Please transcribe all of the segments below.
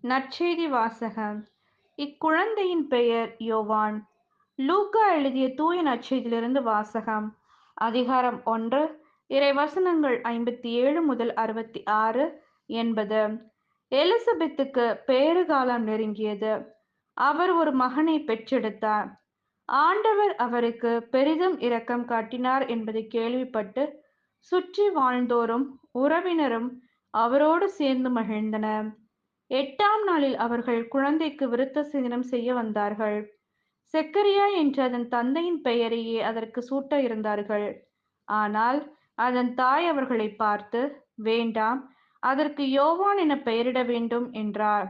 நற்செய்தி வாசகம். இக்குழந்தையின் பெயர் யோவான். லூக்கா எழுதிய தூய நற்செய்தியிலிருந்து வாசகம். அதிகாரம் 1, இறைவசனங்கள் 57 முதல் 66, 80. எலிசபெத்துக்கு பேறுகாலம் நெருங்கியது. அவர் ஒரு மகனை பெற்றெடுத்தார். ஆண்டவர் அவருக்கு பெரிதும் இரக்கம் காட்டினார் என்பதை கேள்விப்பட்டு சுற்றி வாழ்ந்தோரும் உறவினரும் அவரோடு சேர்ந்து மகிழ்ந்தனர். 8ஆம் நாளில் அவர்கள் குழந்தைக்கு விருத்த சேதனம் செய்ய வந்தார்கள். செக்கரியா என்ற அதன் தந்தையின் பெயரையே அதற்கு சூட்ட இருந்தார்கள். ஆனால் அதன் தாய் அவர்களை பார்த்து, வேண்டாம், அதற்கு யோவான் என பெயரிட வேண்டும் என்றார்.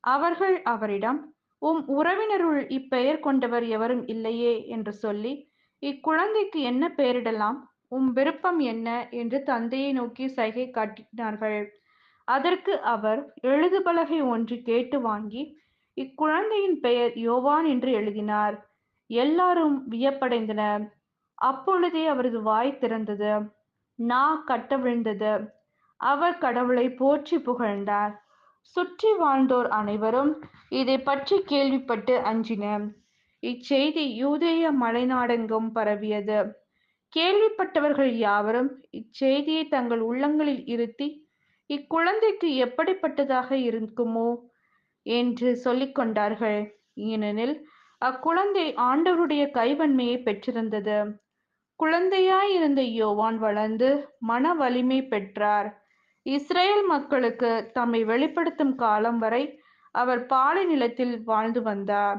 அவர்கள் அவரிடம், உம் உறவினருள் இப்பெயர் கொண்டவர் எவரும் இல்லையே என்று சொல்லி, இக்குழந்தைக்கு என்ன பெயரிடலாம், உம் விருப்பம் என்ன என்று தந்தையை நோக்கி சைகை காட்டினார்கள். அதற்கு அவர் எழுதுபலகை ஒன்று கேட்டு வாங்கி இக்குழந்தையின் பெயர் யோவான் என்று எழுதினார். எல்லாரும் வியப்படைந்தனர். அப்பொழுதே அவரது வாய் திறந்தது, நா கட்டவிழ்ந்தது. அவர் கடவுளை போற்றி புகழ்ந்தார். சுற்றி வாழ்ந்தோர் அனைவரும் இதை பற்றி கேள்விப்பட்டு அஞ்சினர். இச்செய்தி யூதேய மலைநாடெங்கும் பரவியது. கேள்விப்பட்டவர்கள் யாவரும் இச்செய்தியை தங்கள் உள்ளங்களில் இருத்தி, இக்குழந்தைக்கு எப்படிப்பட்டதாக இருக்குமோ என்று சொல்லிக் கொண்டார்கள். ஏனெனில் அக்குழந்தை ஆண்டவருடைய கைவன்மையை பெற்றிருந்தது. குழந்தையாயிருந்த யோவான் வளர்ந்து மன வலிமை பெற்றார். இஸ்ரேல் மக்களுக்கு தம்மை வெளிப்படுத்தும் காலம் வரை அவர் பாலை நிலத்தில் வாழ்ந்து வந்தார்.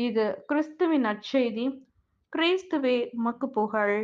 இது கிறிஸ்துவின் நற்செய்தி. கிறிஸ்துவே உமக்கு புகழ்.